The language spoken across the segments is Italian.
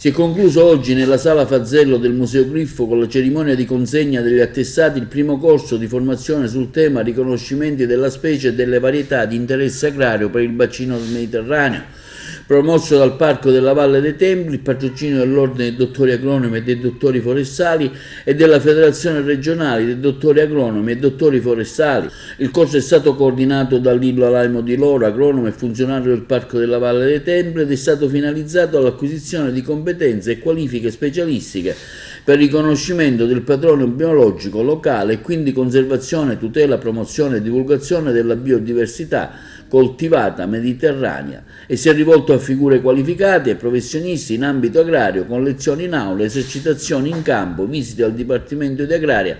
Si è concluso oggi nella Sala Fazzello del Museo Griffo con la cerimonia di consegna degli attestati il primo corso di formazione sul tema riconoscimenti della specie e delle varietà di interesse agrario per il bacino del Mediterraneo, promosso dal Parco della Valle dei Templi, il patrocinio dell'Ordine dei Dottori Agronomi e dei Dottori Forestali e della Federazione Regionale dei Dottori Agronomi e Dottori Forestali. Il corso è stato coordinato da Lillo Alaimo Di Loro, agronomo e funzionario del Parco della Valle dei Templi, ed è stato finalizzato all'acquisizione di competenze e qualifiche specialistiche per il riconoscimento del patrimonio biologico locale e quindi conservazione, tutela, promozione e divulgazione della biodiversità coltivata mediterranea, e si è rivolto a figure qualificate e professionisti in ambito agrario con lezioni in aula, esercitazioni in campo, visite al Dipartimento di Agraria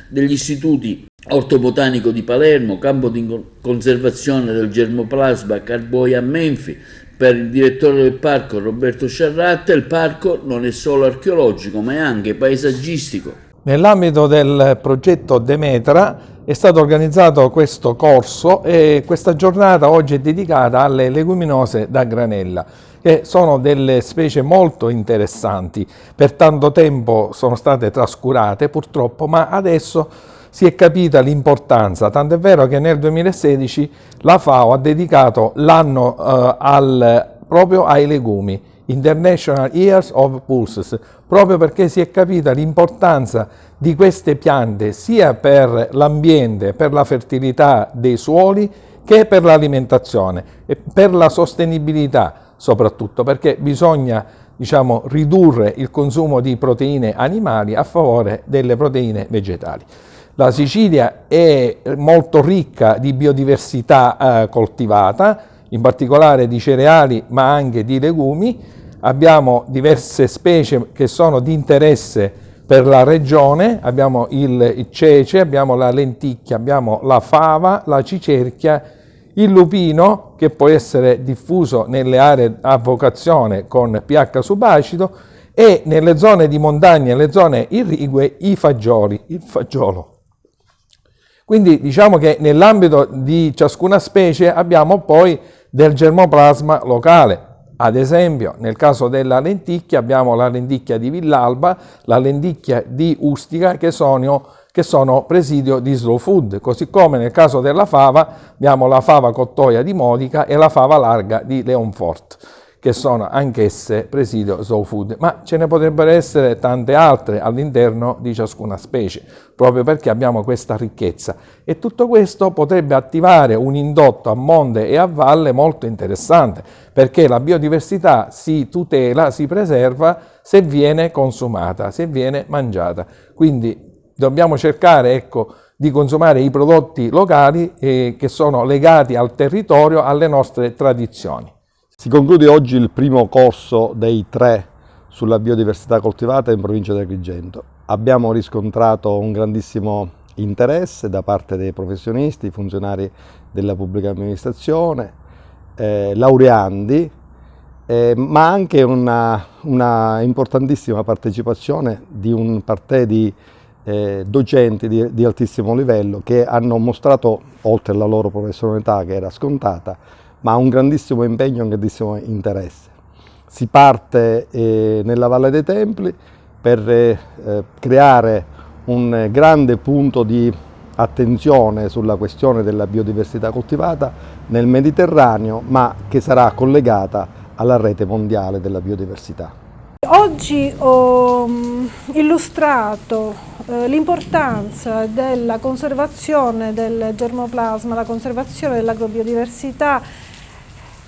degli istituti Ortobotanico di Palermo, campo di conservazione del germoplasma Carboia a Menfi. Per il direttore del parco Roberto Sciarratta, il parco non è solo archeologico ma è anche paesaggistico. Nell'ambito del progetto Demetra è stato organizzato questo corso e questa giornata oggi è dedicata alle leguminose da granella, che sono delle specie molto interessanti. Per tanto tempo sono state trascurate purtroppo, ma adesso si è capita l'importanza, tant'è vero che nel 2016 la FAO ha dedicato l'anno proprio ai legumi, International Years of Pulses, proprio perché si è capita l'importanza di queste piante sia per l'ambiente, per la fertilità dei suoli, che per l'alimentazione e per la sostenibilità soprattutto, perché bisogna ridurre il consumo di proteine animali a favore delle proteine vegetali. La Sicilia è molto ricca di biodiversità coltivata, in particolare di cereali ma anche di legumi. Abbiamo diverse specie che sono di interesse per la regione, abbiamo il cece, abbiamo la lenticchia, abbiamo la fava, la cicerchia, il lupino che può essere diffuso nelle aree a vocazione con pH subacido e nelle zone di montagna e le zone irrigue il fagiolo. Quindi diciamo che nell'ambito di ciascuna specie abbiamo poi del germoplasma locale. Ad esempio, nel caso della lenticchia abbiamo la lenticchia di Villalba, la lenticchia di Ustica che sono presidio di Slow Food, così come nel caso della fava abbiamo la fava cottoia di Modica e la fava larga di Leonfort, che sono anch'esse presidio Slow Food, ma ce ne potrebbero essere tante altre all'interno di ciascuna specie, proprio perché abbiamo questa ricchezza. E tutto questo potrebbe attivare un indotto a monte e a valle molto interessante, perché la biodiversità si tutela, si preserva se viene consumata, se viene mangiata. Quindi dobbiamo cercare, di consumare i prodotti locali che sono legati al territorio, alle nostre tradizioni. Si conclude oggi il primo corso dei 3 sulla biodiversità coltivata in provincia di Agrigento. Abbiamo riscontrato un grandissimo interesse da parte dei professionisti, funzionari della pubblica amministrazione, laureandi, ma anche una importantissima partecipazione di un parterre di docenti di altissimo livello che hanno mostrato, oltre alla loro professionalità che era scontata, ma un grandissimo impegno e un grandissimo interesse. Si parte nella Valle dei Templi per creare un grande punto di attenzione sulla questione della biodiversità coltivata nel Mediterraneo, ma che sarà collegata alla rete mondiale della biodiversità. Oggi ho illustrato l'importanza della conservazione del germoplasma, la conservazione dell'agrobiodiversità,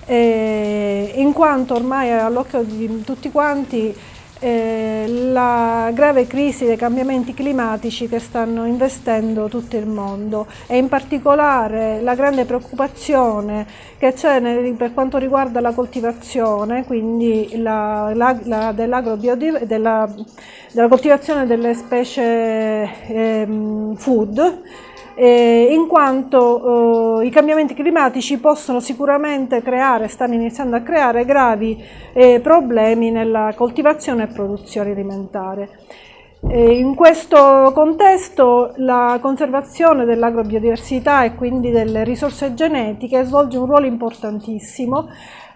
in quanto ormai è all'occhio di tutti quanti la grave crisi dei cambiamenti climatici che stanno investendo tutto il mondo, e in particolare la grande preoccupazione che c'è per quanto riguarda la coltivazione, quindi della coltivazione delle specie food, in quanto i cambiamenti climatici possono sicuramente stanno iniziando a creare gravi problemi nella coltivazione e produzione alimentare. In questo contesto la conservazione dell'agrobiodiversità e quindi delle risorse genetiche svolge un ruolo importantissimo,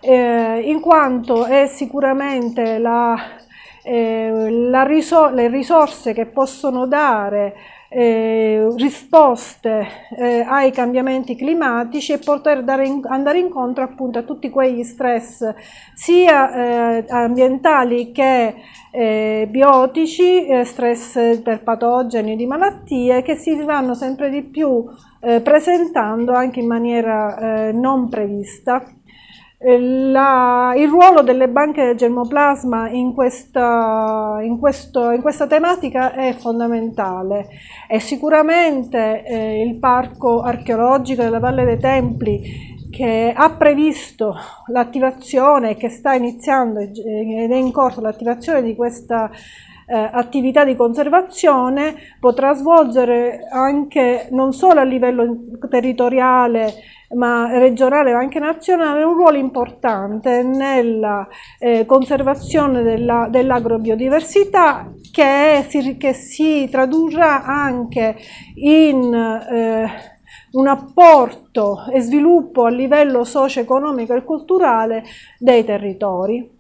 in quanto è sicuramente le risorse che possono dare risposte ai cambiamenti climatici e poter andare incontro appunto a tutti quegli stress sia ambientali che biotici, stress per patogeni di malattie che si vanno sempre di più presentando anche in maniera non prevista. Il ruolo delle banche del germoplasma in questa tematica è fondamentale e sicuramente il Parco archeologico della Valle dei Templi, che ha previsto l'attivazione, che sta iniziando ed è in corso l'attivazione di questa attività di conservazione, potrà svolgere anche non solo a livello territoriale ma regionale ma anche nazionale un ruolo importante nella conservazione dell'agrobiodiversità che si tradurrà anche in un apporto e sviluppo a livello socio-economico e culturale dei territori.